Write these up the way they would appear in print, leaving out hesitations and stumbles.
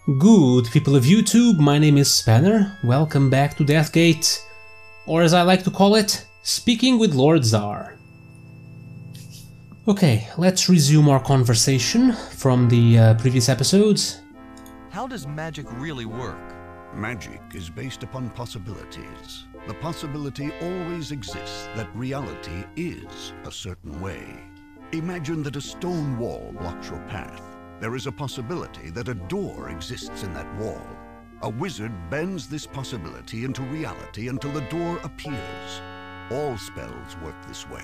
Good people of YouTube, my name is Spanner, welcome back to Deathgate, or as I like to call it, Speaking with Lord Czar. Okay, let's resume our conversation from the previous episodes. How does magic really work? Magic is based upon possibilities. The possibility always exists that reality is a certain way. Imagine that a stone wall blocks your path. There is a possibility that a door exists in that wall. A wizard bends this possibility into reality until the door appears. All spells work this way.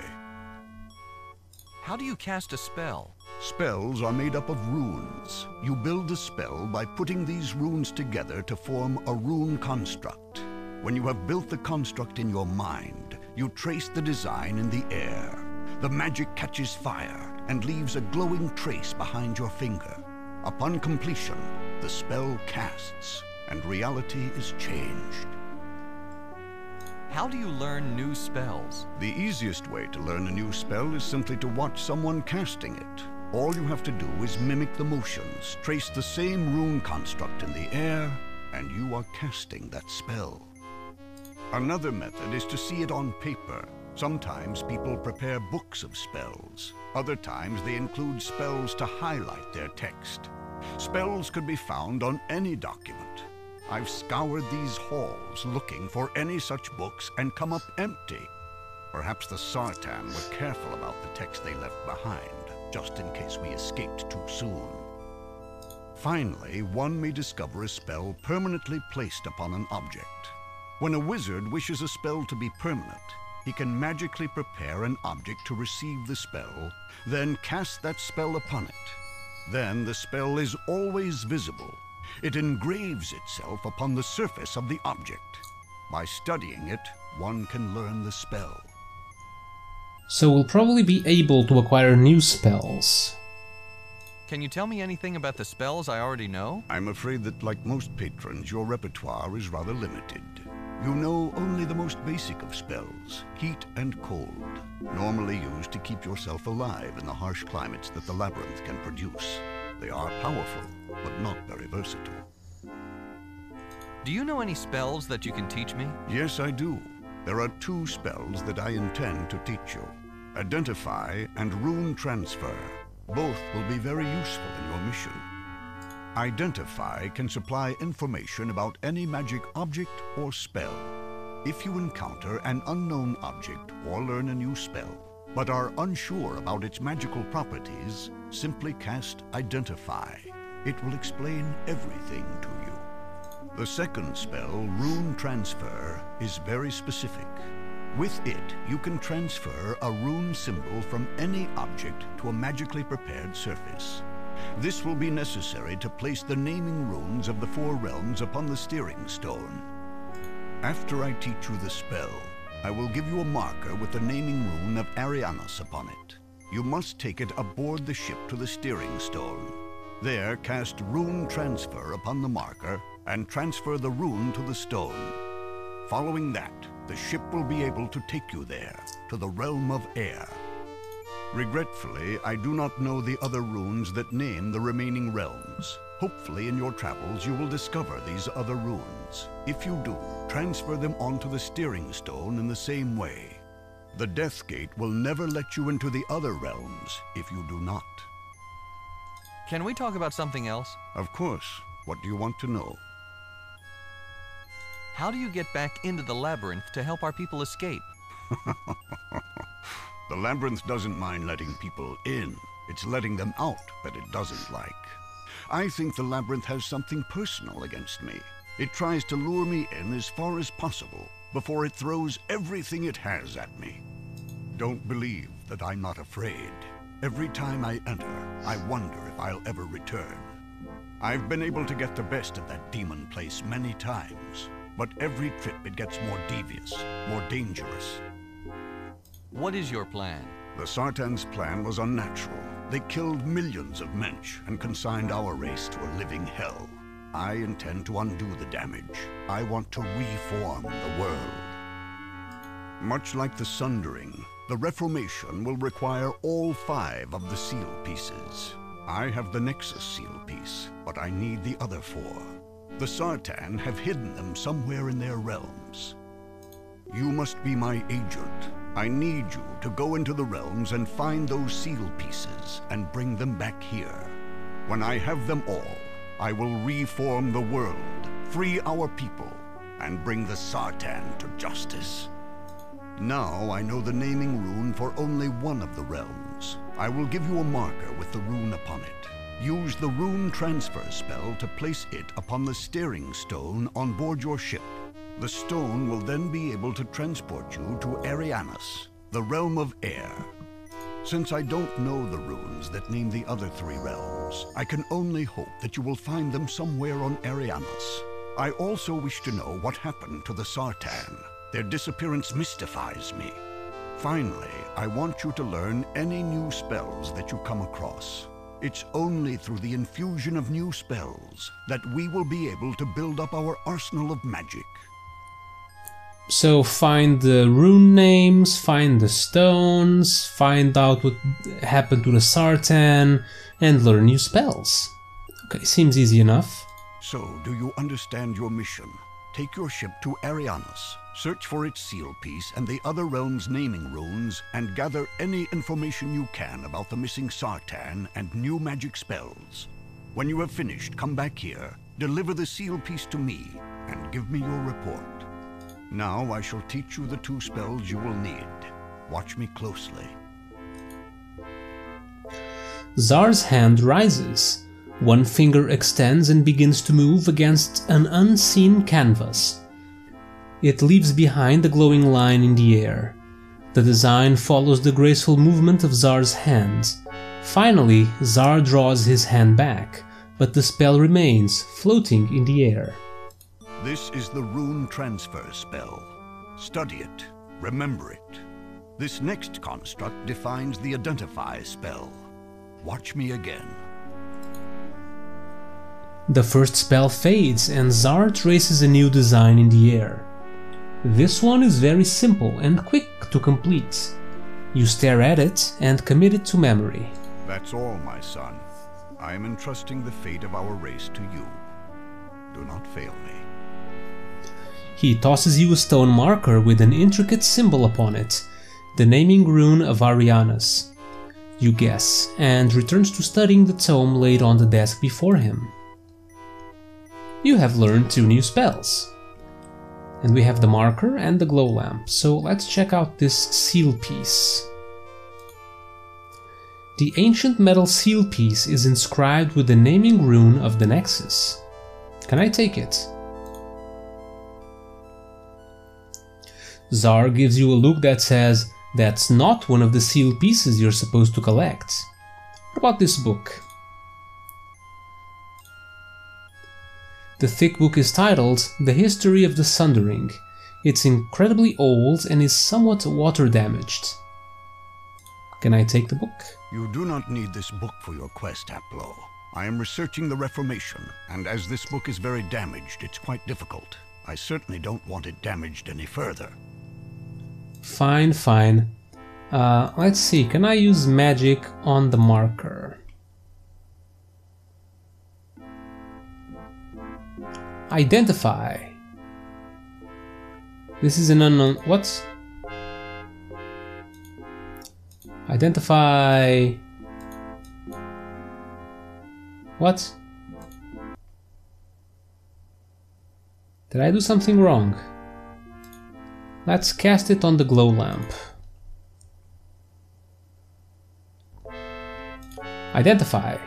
How do you cast a spell? Spells are made up of runes. You build a spell by putting these runes together to form a rune construct. When you have built the construct in your mind, you trace the design in the air. The magic catches fire and leaves a glowing trace behind your finger. Upon completion, the spell casts, and reality is changed. How do you learn new spells? The easiest way to learn a new spell is simply to watch someone casting it. All you have to do is mimic the motions, trace the same rune construct in the air, and you are casting that spell. Another method is to see it on paper. Sometimes people prepare books of spells. Other times they include spells to highlight their text. Spells could be found on any document. I've scoured these halls looking for any such books and come up empty. Perhaps the sartan were careful about the text they left behind, just in case we escaped too soon. Finally, one may discover a spell permanently placed upon an object. When a wizard wishes a spell to be permanent, he can magically prepare an object to receive the spell, then cast that spell upon it. Then the spell is always visible. It engraves itself upon the surface of the object. By studying it, one can learn the spell. So we'll probably be able to acquire new spells. Can you tell me anything about the spells I already know? I'm afraid that, like most patrons, your repertoire is rather limited. You know only the most basic of spells, heat and cold, normally used to keep yourself alive in the harsh climates that the Labyrinth can produce. They are powerful, but not very versatile. Do you know any spells that you can teach me? Yes, I do. There are two spells that I intend to teach you. Identify and Rune Transfer. Both will be very useful in your mission. Identify can supply information about any magic object or spell. If you encounter an unknown object or learn a new spell, but are unsure about its magical properties, simply cast Identify. It will explain everything to you. The second spell, Rune Transfer, is very specific. With it, you can transfer a rune symbol from any object to a magically prepared surface. This will be necessary to place the naming runes of the four realms upon the steering stone. After I teach you the spell, I will give you a marker with the naming rune of Arianus upon it. You must take it aboard the ship to the steering stone. There, cast Rune Transfer upon the marker and transfer the rune to the stone. Following that, the ship will be able to take you there, to the realm of air. Regretfully, I do not know the other runes that name the remaining realms. Hopefully in your travels you will discover these other runes. If you do, transfer them onto the steering stone in the same way. The Death Gate will never let you into the other realms if you do not. Can we talk about something else? Of course. What do you want to know? How do you get back into the Labyrinth to help our people escape? The Labyrinth doesn't mind letting people in. It's letting them out that it doesn't like. I think the Labyrinth has something personal against me. It tries to lure me in as far as possible before it throws everything it has at me. Don't believe that I'm not afraid. Every time I enter, I wonder if I'll ever return. I've been able to get the best of that demon place many times, but every trip it gets more devious, more dangerous. What is your plan? The Sartan's plan was unnatural. They killed millions of mensch and consigned our race to a living hell. I intend to undo the damage. I want to reform the world. Much like the Sundering, the Reformation will require all 5 of the seal pieces. I have the Nexus seal piece, but I need the other 4. The Sartan have hidden them somewhere in their realms. You must be my agent. I need you to go into the realms and find those seal pieces and bring them back here. When I have them all, I will reform the world, free our people, and bring the Sartan to justice. Now I know the naming rune for only one of the realms. I will give you a marker with the rune upon it. Use the rune transfer spell to place it upon the steering stone on board your ship. The stone will then be able to transport you to Arianus, the realm of air. Since I don't know the runes that name the other 3 realms, I can only hope that you will find them somewhere on Arianus. I also wish to know what happened to the Sartan. Their disappearance mystifies me. Finally, I want you to learn any new spells that you come across. It's only through the infusion of new spells that we will be able to build up our arsenal of magic. So find the rune names, find the stones, find out what happened to the Sartan, and learn new spells. Okay, seems easy enough. So, do you understand your mission? Take your ship to Arianus, search for its seal piece and the other realms' naming runes, and gather any information you can about the missing Sartan and new magic spells. When you have finished, come back here, deliver the seal piece to me, and give me your report. Now I shall teach you the 2 spells you will need. Watch me closely. Zar's hand rises. One finger extends and begins to move against an unseen canvas. It leaves behind a glowing line in the air. The design follows the graceful movement of Zar's hand. Finally, Zar draws his hand back, but the spell remains, floating in the air. This is the rune transfer spell. Study it, remember it. This next construct defines the identify spell. Watch me again. The first spell fades and Zar traces a new design in the air. This one is very simple and quick to complete. You stare at it and commit it to memory. That's all, my son. I am entrusting the fate of our race to you. Do not fail me. He tosses you a stone marker with an intricate symbol upon it, the naming rune of Arianus. You guess, and returns to studying the tome laid on the desk before him. You have learned 2 new spells. And we have the marker and the glow lamp, so let's check out this seal piece. The ancient metal seal piece is inscribed with the naming rune of the Nexus. Can I take it? Zar gives you a look that says, that's not one of the seal pieces you're supposed to collect. What about this book? The thick book is titled The History of the Sundering. It's incredibly old and is somewhat water damaged. Can I take the book? You do not need this book for your quest, Aplo. I am researching the Reformation, and as this book is very damaged, it's quite difficult. I certainly don't want it damaged any further. Fine, fine. Let's see, can I use magic on the marker? Identify. This is an unknown. What? Identify. What? Did I do something wrong? Let's cast it on the glow lamp. Identify.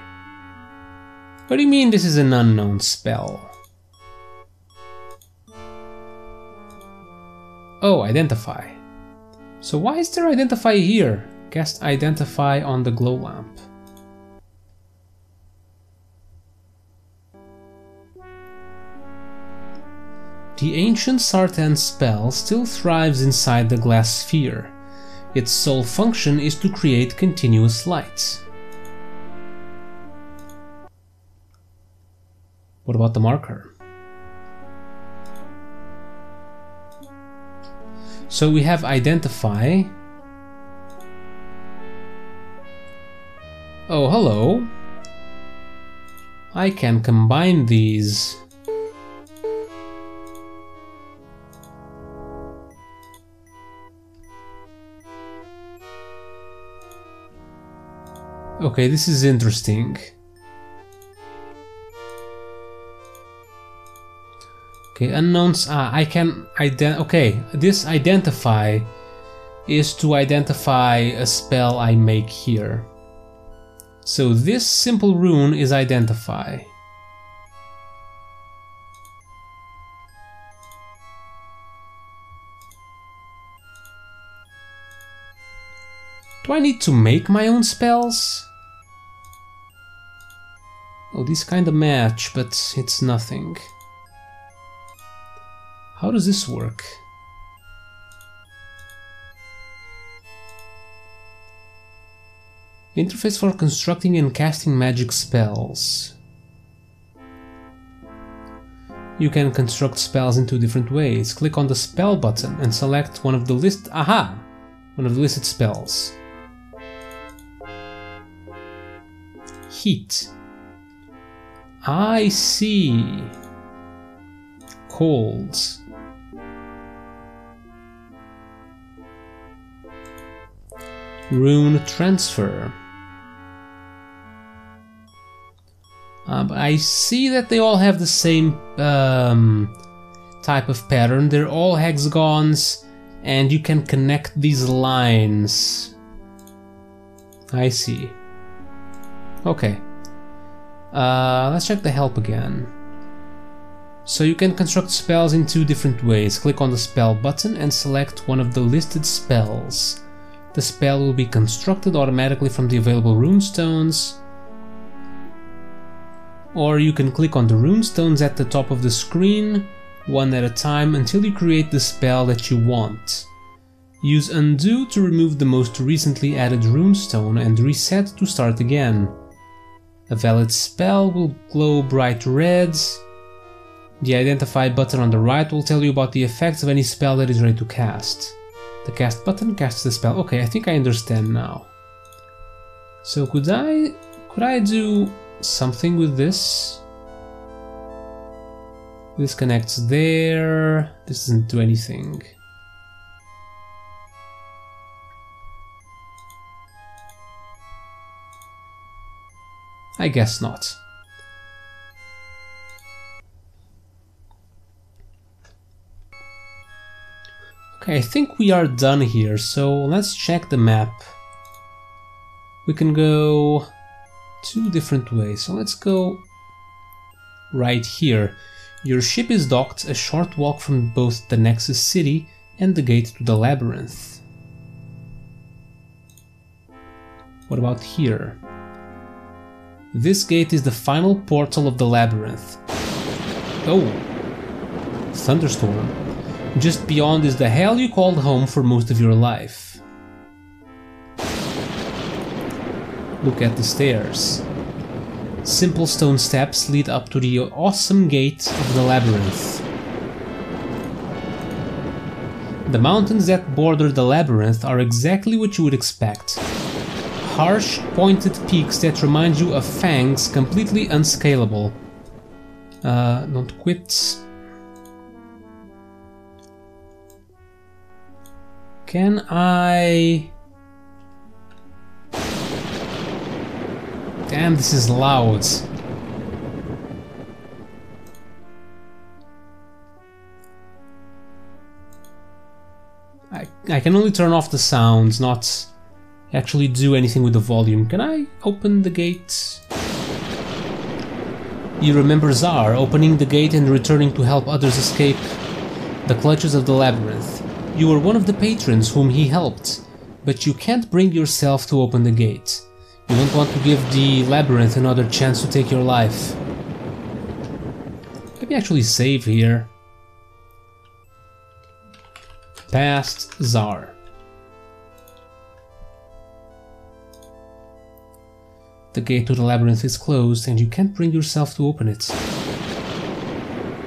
What do you mean this is an unknown spell? Oh, identify. So why is there identify here? Cast identify on the glow lamp. The ancient sartan spell still thrives inside the glass sphere. Its sole function is to create continuous light. What about the marker? So we have identify. Oh, hello. I can combine these. Okay, this is interesting. Okay, unknowns. I can okay, this identify is to identify a spell I make here. So this simple rune is identify. Do I need to make my own spells? Oh, these kinda match, but it's nothing. How does this work? Interface for constructing and casting magic spells. You can construct spells in two different ways. Click on the spell button and select one of the one of the listed spells. Heat. I see. Cold. Rune transfer. But I see that they all have the same type of pattern. They're all hexagons, and you can connect these lines. I see. Okay. Let's check the help again. So you can construct spells in two different ways. Click on the spell button and select one of the listed spells. The spell will be constructed automatically from the available runestones. Or you can click on the runestones at the top of the screen, one at a time, until you create the spell that you want. Use undo to remove the most recently added runestone and reset to start again. A valid spell will glow bright red. The identify button on the right will tell you about the effects of any spell that is ready to cast. The cast button casts the spell. Okay, I think I understand now. So could I do something with this? This connects there. This doesn't do anything. I guess not. Okay, I think we are done here, so let's check the map. We can go two different ways, so let's go right here. Your ship is docked a short walk from both the Nexus City and the gate to the Labyrinth. What about here? This gate is the final portal of the Labyrinth. Oh! Thunderstorm. Just beyond is the hell you called home for most of your life. Look at the stairs. Simple stone steps lead up to the awesome gate of the Labyrinth. The mountains that border the Labyrinth are exactly what you would expect. Harsh, pointed peaks that remind you of fangs, completely unscalable. Don't quit. Can I... Damn, this is loud. I can only turn off the sounds, not actually do anything with the volume. Can I open the gate? You remember Zar opening the gate and returning to help others escape the clutches of the Labyrinth. You were one of the patrons whom he helped, but you can't bring yourself to open the gate. You don't want to give the Labyrinth another chance to take your life. Let me actually save here. Past Zar. The gate to the Labyrinth is closed and you can't bring yourself to open it.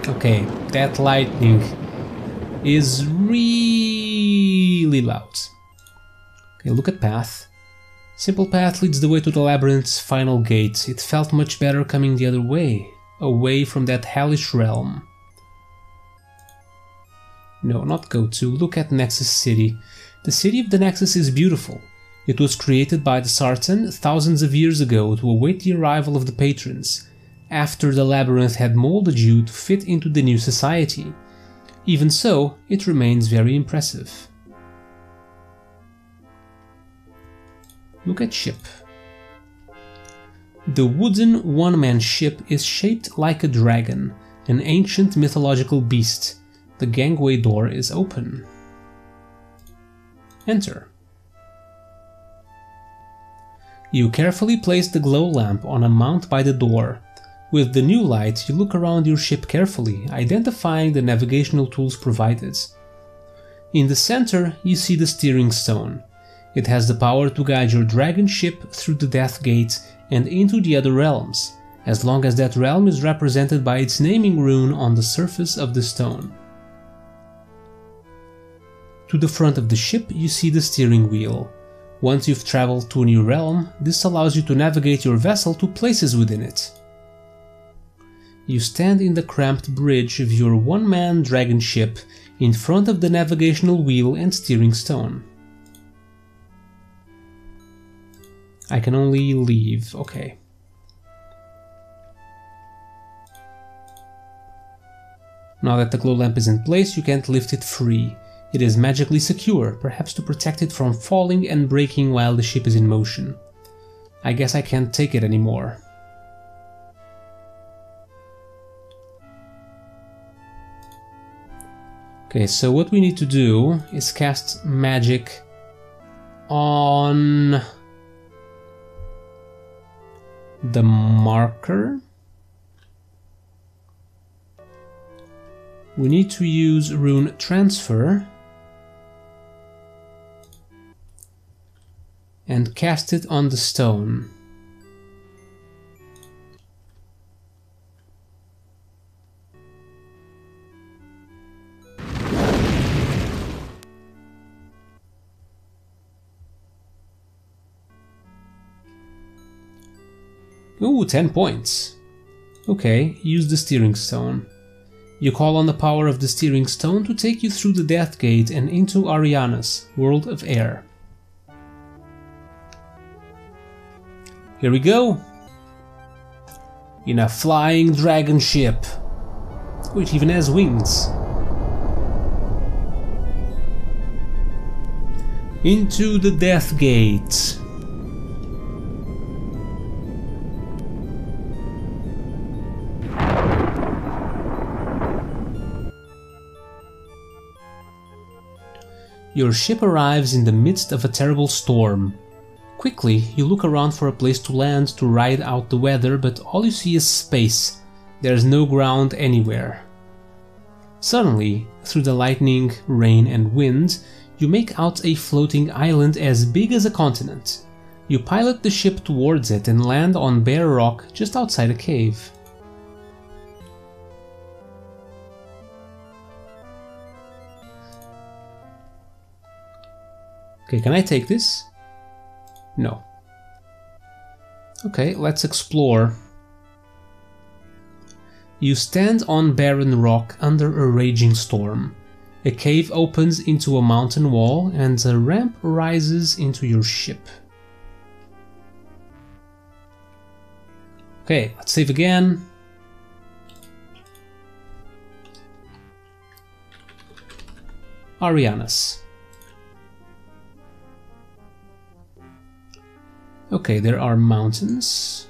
Okay, that lightning is really loud. Okay, look at path. Simple path leads the way to the labyrinth's final gate. It felt much better coming the other way, away from that hellish realm. No, not go to. Look at Nexus City. The city of the Nexus is beautiful. It was created by the Sartan thousands of years ago to await the arrival of the Patryns, after the Labyrinth had molded you to fit into the new society. Even so, it remains very impressive. Look at ship. The wooden one-man ship is shaped like a dragon, an ancient mythological beast. The gangway door is open. Enter. You carefully place the glow lamp on a mount by the door. With the new light, you look around your ship carefully, identifying the navigational tools provided. In the center, you see the steering stone. It has the power to guide your dragon ship through the Death Gate and into the other realms, as long as that realm is represented by its naming rune on the surface of the stone. To the front of the ship, you see the steering wheel. Once you've traveled to a new realm, this allows you to navigate your vessel to places within it. You stand in the cramped bridge of your one-man dragon ship in front of the navigational wheel and steering stone. I can only leave, okay. Now that the glow lamp is in place, you can't lift it free. It is magically secure, perhaps to protect it from falling and breaking while the ship is in motion. I guess I can't take it anymore. Okay, so what we need to do is cast magic on the marker. We need to use rune transfer and cast it on the stone. Ooh, 10 points. Okay, use the steering stone. You call on the power of the steering stone to take you through the Death Gate and into Arianus, World of Air. Here we go! In a flying dragon ship, which even has wings. Into the Death Gate. Your ship arrives in the midst of a terrible storm. Quickly, you look around for a place to land to ride out the weather, but all you see is space. There's no ground anywhere. Suddenly, through the lightning, rain and wind, you make out a floating island as big as a continent. You pilot the ship towards it and land on bare rock just outside a cave. Okay, can I take this? No. Okay, let's explore. You stand on barren rock under a raging storm. A cave opens into a mountain wall and a ramp rises into your ship. Okay, let's save again. Arianus. Okay, there are mountains.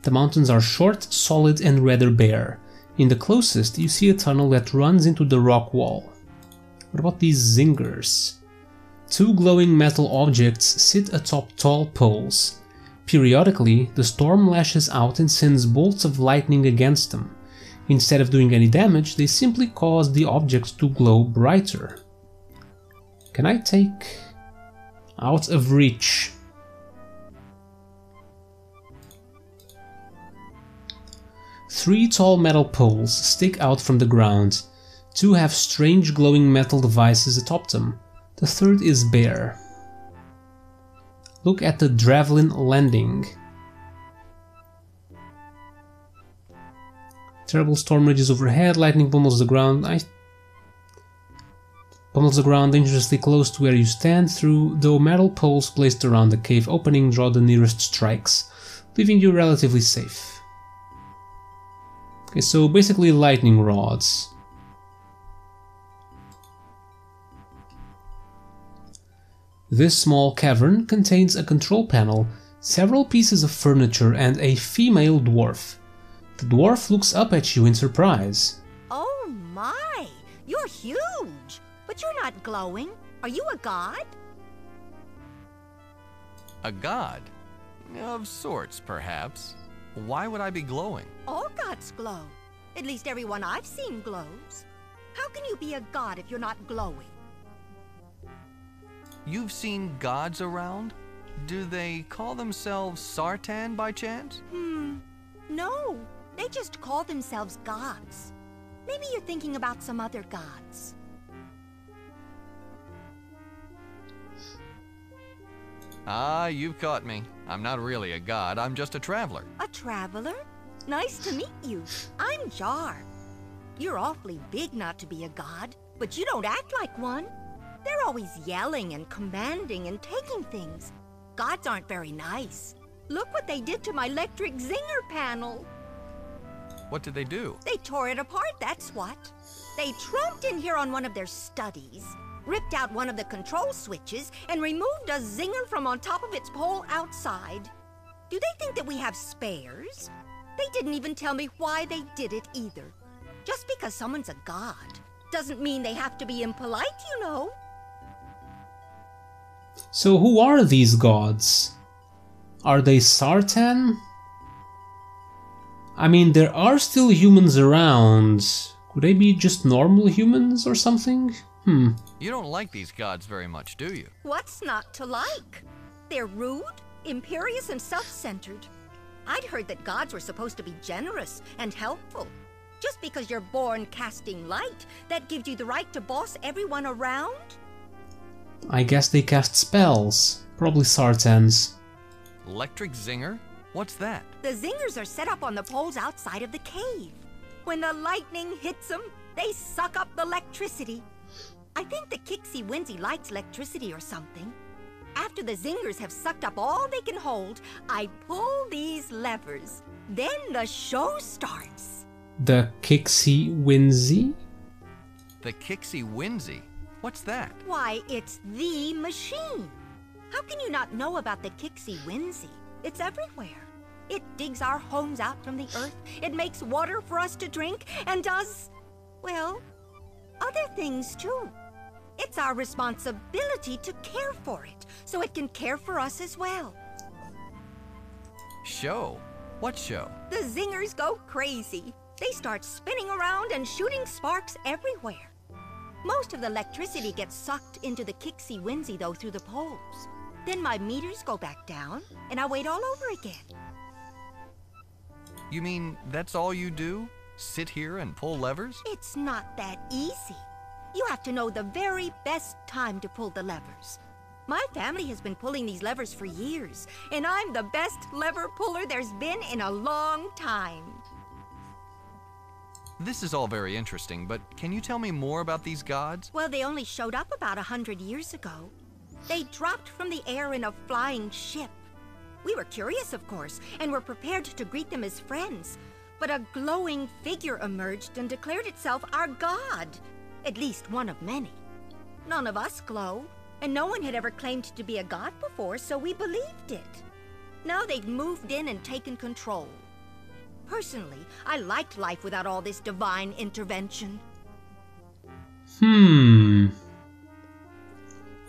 The mountains are short, solid and rather bare. In the closest, you see a tunnel that runs into the rock wall. What about these zingers? Two glowing metal objects sit atop tall poles. Periodically, the storm lashes out and sends bolts of lightning against them. Instead of doing any damage, they simply cause the objects to glow brighter. Can I take... out of reach? Three tall metal poles stick out from the ground. Two have strange glowing metal devices atop them. The third is bare. Look at the Dravelin Landing. Terrible storm rages overhead, lightning pummels the ground. Pummels the ground dangerously close to where you stand. Through the metal poles placed around the cave opening, draw the nearest strikes, leaving you relatively safe. Okay, so basically lightning rods. This small cavern contains a control panel, several pieces of furniture, and a female dwarf. The dwarf looks up at you in surprise. Oh my! You're huge! But you're not glowing. Are you a god? A god? Of sorts, perhaps. Why would I be glowing? All gods glow. At least everyone I've seen glows. How can you be a god if you're not glowing? You've seen gods around? Do they call themselves Sartan by chance? No. They just call themselves gods. Maybe you're thinking about some other gods. Ah, you've caught me. I'm not really a god, I'm just a traveler. A traveler? Nice to meet you. I'm Jar. You're awfully big not to be a god, but you don't act like one. They're always yelling and commanding and taking things. Gods aren't very nice. Look what they did to my electric zinger panel. What did they do? They tore it apart, that's what. They tromped in here on one of their studies, ripped out one of the control switches, and removed a zinger from on top of its pole outside. Do they think that we have spares? They didn't even tell me why they did it either. Just because someone's a god doesn't mean they have to be impolite, you know. So who are these gods? Are they Sartan? I mean, there are still humans around. Could they be just normal humans or something? You don't like these gods very much, do you? What's not to like? They're rude, imperious, and self-centered. I'd heard that gods were supposed to be generous and helpful. Just because you're born casting light, that gives you the right to boss everyone around? I guess they cast spells. Probably Sartans. Electric zinger? What's that? The zingers are set up on the poles outside of the cave. When the lightning hits them, they suck up the electricity. I think the Kixie Winsy likes electricity or something. After the zingers have sucked up all they can hold, I pull these levers. Then the show starts. The Kixie Winsy? The Kixie Winsy? What's that? Why, it's the machine. How can you not know about the Kixie Winsy? It's everywhere. It digs our homes out from the earth, it makes water for us to drink, and does, well, other things too. It's our responsibility to care for it, so it can care for us as well. Show? What show? The zingers go crazy. They start spinning around and shooting sparks everywhere. Most of the electricity gets sucked into the Kixie Winsy, though, through the poles. Then my meters go back down, and I wait all over again. You mean that's all you do? Sit here and pull levers? It's not that easy. You have to know the very best time to pull the levers. My family has been pulling these levers for years, and I'm the best lever puller there's been in a long time. This is all very interesting, but can you tell me more about these gods? Well, they only showed up about 100 years ago. They dropped from the air in a flying ship. We were curious, of course, and were prepared to greet them as friends. But a glowing figure emerged and declared itself our god. At least one of many. None of us glow, and no one had ever claimed to be a god before, so we believed it. Now they've moved in and taken control. Personally, I liked life without all this divine intervention.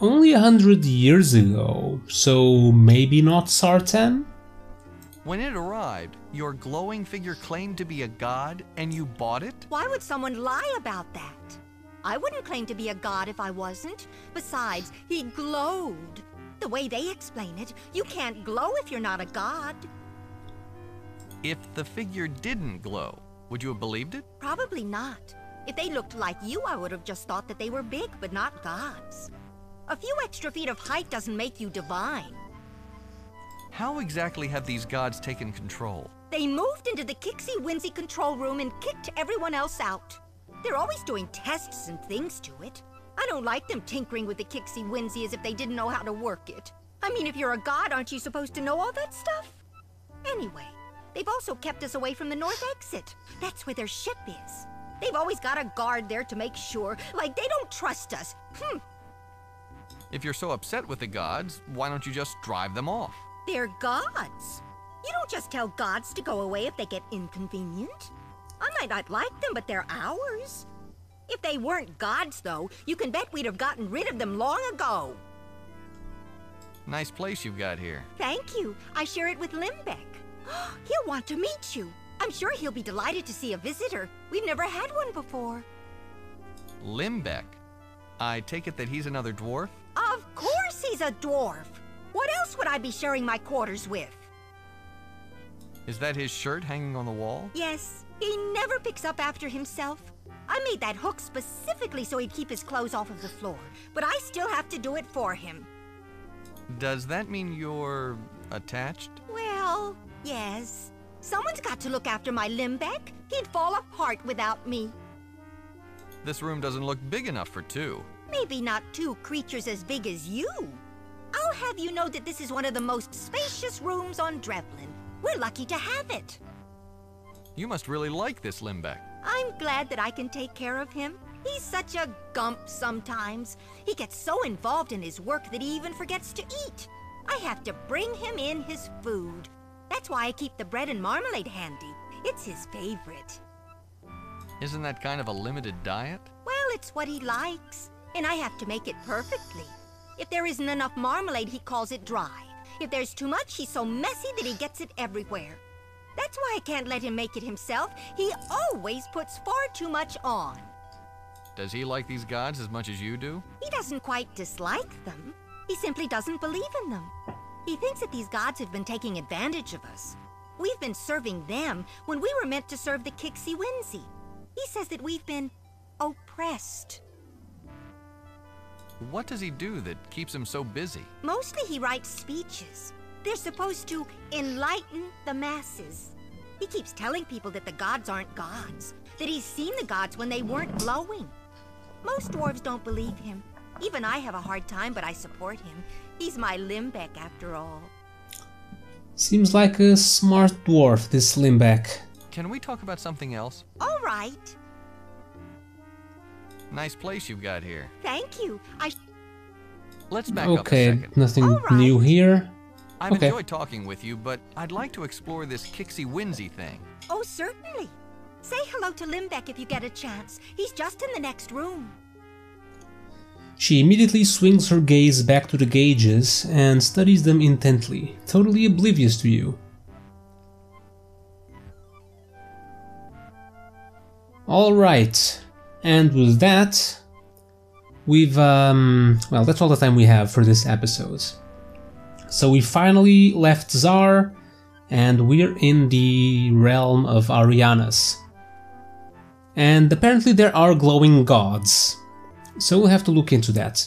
Only 100 years ago, so maybe not Sartan? When it arrived, your glowing figure claimed to be a god, and you bought it? Why would someone lie about that? I wouldn't claim to be a god if I wasn't. Besides, he glowed. The way they explain it, you can't glow if you're not a god. If the figure didn't glow, would you have believed it? Probably not. If they looked like you, I would have just thought that they were big, but not gods. A few extra feet of height doesn't make you divine. How exactly have these gods taken control? They moved into the Kixie Whinsey control room and kicked everyone else out. They're always doing tests and things to it. I don't like them tinkering with the Kixie Whinsey as if they didn't know how to work it. I mean, if you're a god, aren't you supposed to know all that stuff? Anyway, they've also kept us away from the north exit. That's where their ship is. They've always got a guard there to make sure, like they don't trust us. If you're so upset with the gods, why don't you just drive them off? They're gods. You don't just tell gods to go away if they get inconvenient. I might not like them, but they're ours. If they weren't gods, though, you can bet we'd have gotten rid of them long ago. Nice place you've got here. Thank you. I share it with Limbeck. He'll want to meet you. I'm sure he'll be delighted to see a visitor. We've never had one before. Limbeck? I take it that he's another dwarf? Of course he's a dwarf. What else would I be sharing my quarters with? Is that his shirt hanging on the wall? Yes, he never picks up after himself. I made that hook specifically so he'd keep his clothes off of the floor, but I still have to do it for him. Does that mean you're attached? Well, yes. Someone's got to look after my Limbeck. He'd fall apart without me. This room doesn't look big enough for two. Maybe not two creatures as big as you. I'll have you know that this is one of the most spacious rooms on Drevlin. We're lucky to have it. You must really like this Limbeck. I'm glad that I can take care of him. He's such a gump sometimes. He gets so involved in his work that he even forgets to eat. I have to bring him in his food. That's why I keep the bread and marmalade handy. It's his favorite. Isn't that kind of a limited diet? Well, it's what he likes, and I have to make it perfectly. If there isn't enough marmalade, he calls it dry. If there's too much, he's so messy that he gets it everywhere. That's why I can't let him make it himself. He always puts far too much on. Does he like these gods as much as you do? He doesn't quite dislike them. He simply doesn't believe in them. He thinks that these gods have been taking advantage of us. We've been serving them when we were meant to serve the Kixie Whinsey. He says that we've been oppressed. What does he do that keeps him so busy? Mostly he writes speeches. They're supposed to enlighten the masses. He keeps telling people that the gods aren't gods, that he's seen the gods when they weren't glowing. Most dwarves don't believe him. Even I have a hard time, but I support him. He's my Limbeck after all. Seems like a smart dwarf, this Limbeck. Can we talk about something else? All right. Nice place you've got here. Thank you. Let's back up a Okay, second. nothing All new right. here. I've Okay. enjoyed talking with you, but I'd like to explore this Kixie Whinsey thing. Oh, certainly. Say hello to Limbeck if you get a chance. He's just in the next room. She immediately swings her gaze back to the gauges and studies them intently, totally oblivious to you. Alright, and with that, we've, well, that's all the time we have for this episode. So we finally left Zar, and we're in the realm of Arianus. And apparently there are glowing gods, so we'll have to look into that.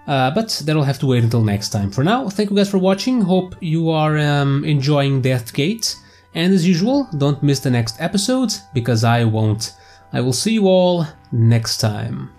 But that'll have to wait until next time. For now, thank you guys for watching, hope you are enjoying Deathgate, and as usual, don't miss the next episode, because I won't. I will see you all next time.